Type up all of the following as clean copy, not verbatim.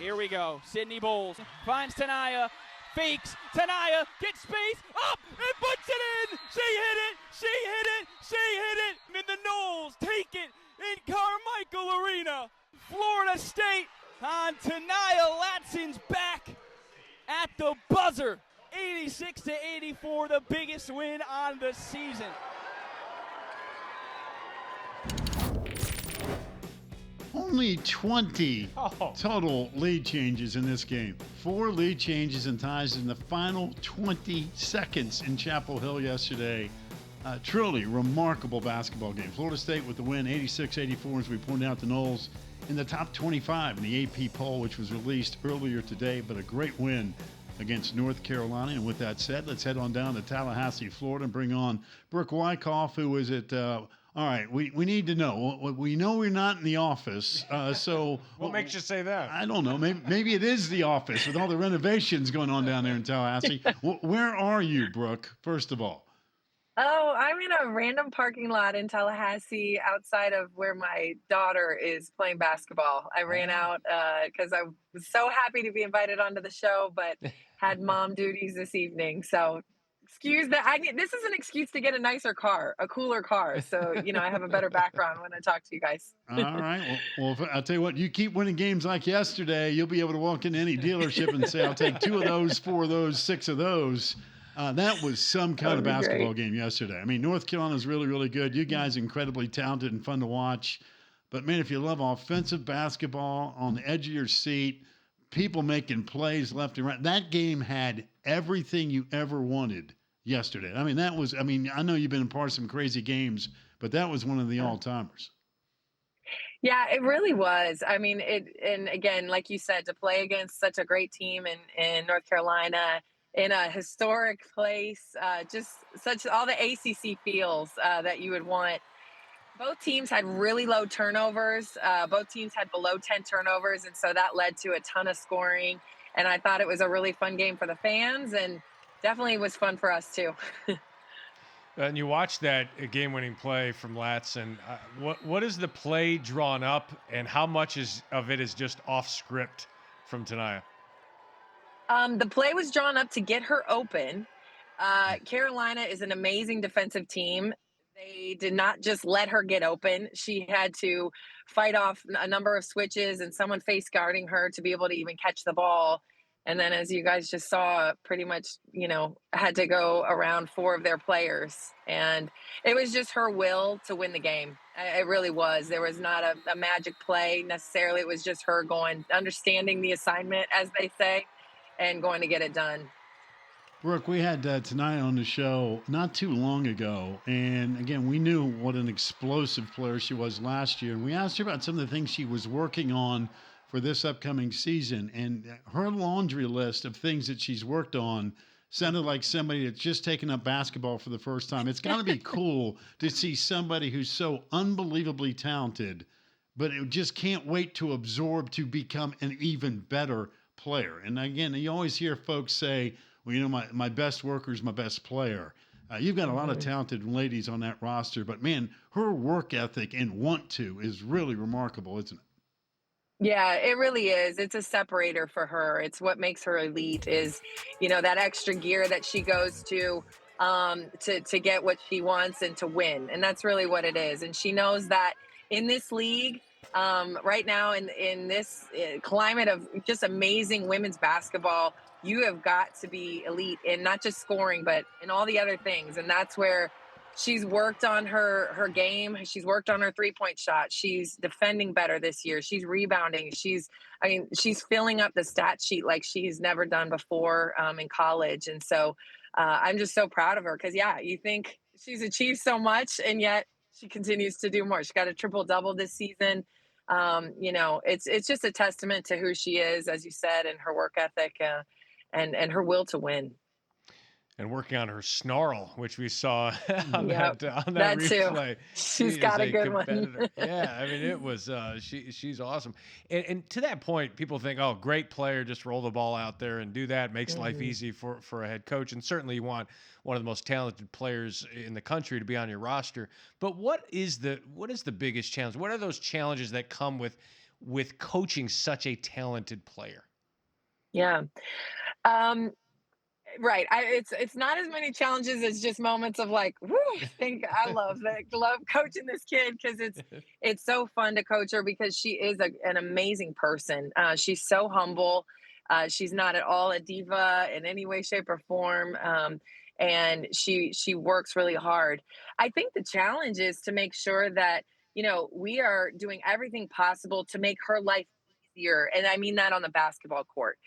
Here we go. Sydney Bowles finds Tanaya, fakes. Tanaya gets space, up, and puts it in. She hit it. She hit it. She hit it. And the Noles take it in Carmichael Arena. Florida State on Tanaya Latson's back at the buzzer. 86-84, the biggest win on the season. Only 20 total lead changes in this game. 4 lead changes and ties in the final 20 seconds in Chapel Hill yesterday. Truly remarkable basketball game. Florida State with the win, 86-84, as we pointed out, the Noles in the top 25 in the AP poll, which was released earlier today, but a great win against North Carolina. And with that said, let's head on down to Tallahassee, Florida, and bring on Brooke Wyckoff, who is at all right, we need to know. We know we're not in the office, so... What makes you say that? I don't know. Maybe it is the office with all the renovations going on down there in Tallahassee. Where are you, Brooke, first of all? Oh, I'm in a random parking lot in Tallahassee outside of where my daughter is playing basketball. I ran out because I was so happy to be invited onto the show, but had mom duties this evening. So excuse that. This is an excuse to get a nicer car, a cooler car. So, I have a better background when I talk to you guys. All right. Well, I'll tell you what, you keep winning games like yesterday, you'll be able to walk into any dealership and say, I'll take 2 of those, 4 of those, 6 of those. That was some kind of basketball game yesterday. I mean, North Carolina's really, really good. You guys incredibly talented and fun to watch. But, man, if you love offensive basketball on the edge of your seat, people making plays left and right, that game had everything you ever wanted yesterday. I mean, I know you've been a part of some crazy games, but that was one of the all-timers. Yeah, it really was. I mean, and again, like you said, to play against such a great team in North Carolina, in a historic place, just such all the ACC feels that you would want. Both teams had really low turnovers. Both teams had below 10 turnovers, and so that led to a ton of scoring. And I thought it was a really fun game for the fans, and definitely was fun for us too. And you watched that game-winning play from Latson. What is the play drawn up, and how much of it is just off script from Tanaya? The play was drawn up to get her open. Carolina is an amazing defensive team. They did not just let her get open. She had to fight off a number of switches and someone face guarding her to be able to even catch the ball. And then, as you guys just saw, pretty much, had to go around 4 of their players. And it was just her will to win the game. It really was. There was not a magic play necessarily. It was just her understanding the assignment, as they say, and going to get it done. Brooke, we had Tanaya on the show not too long ago. And again, we knew what an explosive player she was last year. And we asked her about some of the things she was working on for this upcoming season. And her laundry list of things that she's worked on sounded like somebody that's just taken up basketball for the first time. It's got to be cool to see somebody who's so unbelievably talented, but it just can't wait to absorb to become an even better player. And again, you always hear folks say, well, my best worker is my best player. You've got a lot of talented ladies on that roster, but man, her work ethic and want to is really remarkable, isn't it? Yeah, it really is. It's a separator for her. It's what makes her elite is, that extra gear that she goes to get what she wants and to win. And that's really what it is. And she knows that in this league, right now in this climate of just amazing women's basketball, you have got to be elite in not just scoring, but in all the other things. And that's where she's worked on her game. She's worked on her 3-point shot. She's defending better this year. She's rebounding. She's filling up the stat sheet like she's never done before in college. And so I'm just so proud of her because, you think she's achieved so much, and yet she continues to do more. She got a triple-double this season. It's just a testament to who she is, as you said, and her work ethic and her will to win. And working on her snarl, which we saw on that replay. Too. She's got a good one. Yeah, I mean, it was she's awesome. And to that point, people think, oh, great player, just roll the ball out there and do that. Makes life easy for a head coach. And certainly you want one of the most talented players in the country to be on your roster. But what is the biggest challenge? What are those challenges that come with with coaching such a talented player? Yeah. Um, right. It's not as many challenges as just moments of like, whoo, love coaching this kid because it's so fun to coach her because she is an amazing person. She's so humble. She's not at all a diva in any way, shape, or form. And she works really hard. I think the challenge is to make sure that we are doing everything possible to make her life easier, and I mean that on the basketball court.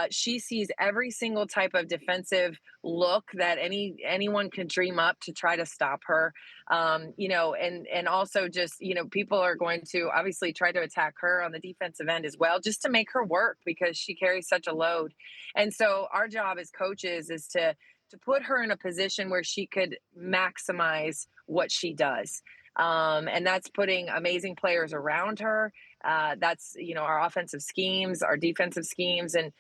She sees every single type of defensive look that anyone can dream up to try to stop her. And also just people are going to obviously try to attack her on the defensive end as well, just to make her work because she carries such a load. And so our job as coaches is to put her in a position where she could maximize what she does. And that's putting amazing players around her. That's our offensive schemes, our defensive schemes, and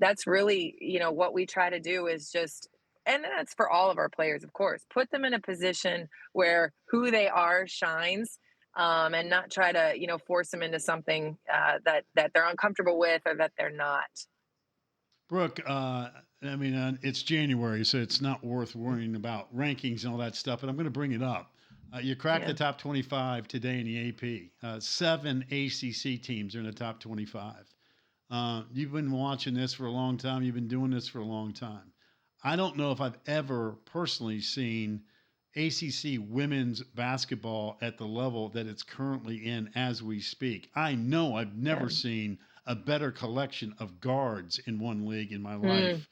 that's really what we try to do is just, and that's for all of our players, of course, put them in a position where who they are shines, and not try to force them into something that they're uncomfortable with or that they're not. Brooke, I mean, it's January, so it's not worth worrying about rankings and all that stuff, but I'm going to bring it up. You cracked the top 25 today in the AP. 7 ACC teams are in the top 25. You've been watching this for a long time. You've been doing this for a long time. I don't know if I've ever personally seen ACC women's basketball at the level that it's currently in as we speak. I know I've never seen a better collection of guards in one league in my life.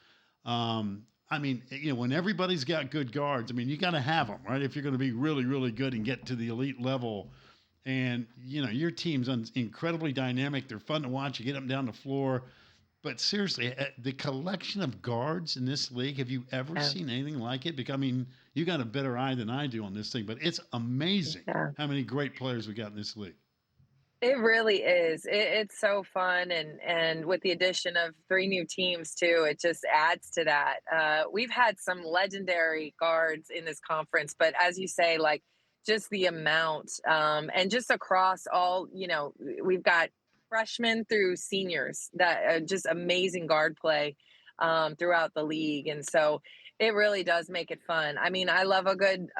I mean, when everybody's got good guards, I mean, you got to have them, right? If you're going to be really, really good and get to the elite level. And, your team's incredibly dynamic. They're fun to watch. You get them down the floor. But seriously, the collection of guards in this league, have you ever seen anything like it? Because, I mean, you got a better eye than I do on this thing, but it's amazing how many great players we got in this league. It really is. It's so fun, and with the addition of 3 new teams too, it just adds to that. We've had some legendary guards in this conference, but as you say, like just the amount, and just across all, we've got freshmen through seniors that just amazing guard play throughout the league, and so it really does make it fun. I mean, I love a good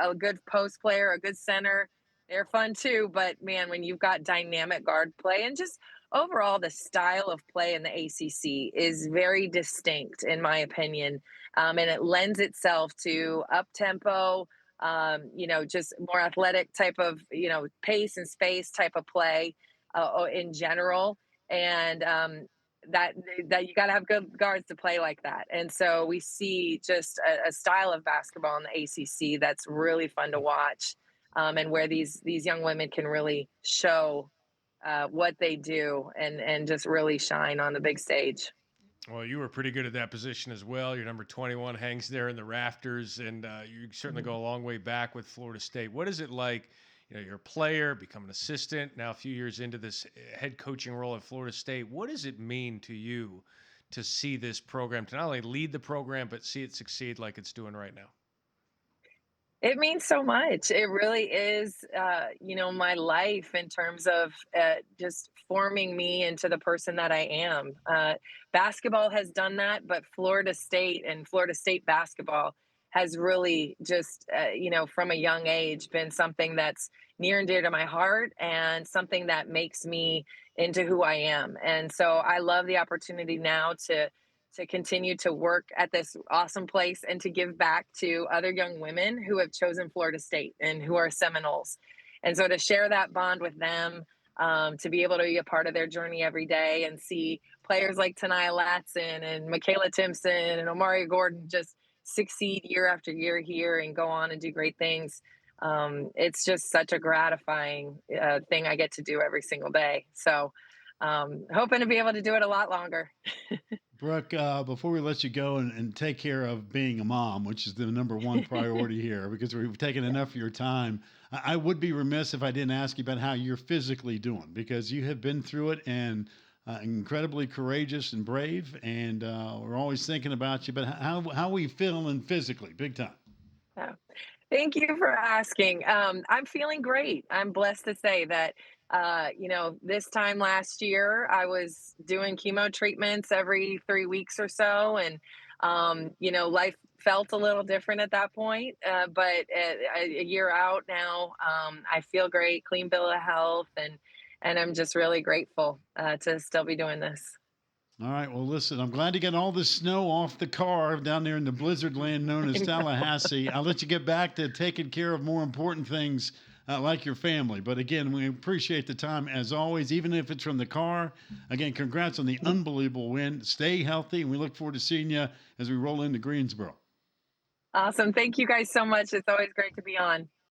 post player, a good center. They're fun too, but man, when you've got dynamic guard play and just overall the style of play in the ACC is very distinct, in my opinion, and it lends itself to up tempo, just more athletic type of pace and space type of play in general, and that you got to have good guards to play like that. And so we see just a style of basketball in the ACC that's really fun to watch. And where these young women can really show what they do and just really shine on the big stage. Well, you were pretty good at that position as well. Your number 21 hangs there in the rafters, and you certainly go a long way back with Florida State. What is it like? You're a player, become an assistant, now a few years into this head coaching role at Florida State. What does it mean to you to see this program, to not only lead the program, but see it succeed like it's doing right now? It means so much. It really is, my life in terms of just forming me into the person that I am. Basketball has done that, but Florida State and Florida State basketball has really just, from a young age been something that's near and dear to my heart and something that makes me into who I am. And so I love the opportunity now to continue to work at this awesome place and to give back to other young women who have chosen Florida State and who are Seminoles. And so to share that bond with them, to be able to be a part of their journey every day and see players like Tanaya Latson and Michaela Timpson and Omari Gordon just succeed year after year here and go on and do great things. It's just such a gratifying thing I get to do every single day. So hoping to be able to do it a lot longer. Brooke, before we let you go and take care of being a mom, which is the number one priority here, because we've taken enough of your time, I would be remiss if I didn't ask you about how you're physically doing, because you have been through it and incredibly courageous and brave, and we're always thinking about you. But how are we feeling physically, big time? Yeah. Thank you for asking. I'm feeling great. I'm blessed to say that, this time last year, I was doing chemo treatments every 3 weeks or so. And, life felt a little different at that point. But a year out now, I feel great, clean bill of health. And I'm just really grateful to still be doing this. All right. Well, listen, I'm glad to get all the snow off the car down there in the blizzard land known as Tallahassee. I'll let you get back to taking care of more important things like your family. But again, we appreciate the time as always, even if it's from the car. Again, congrats on the unbelievable win. Stay healthy, and we look forward to seeing you as we roll into Greensboro. Awesome. Thank you guys so much. It's always great to be on.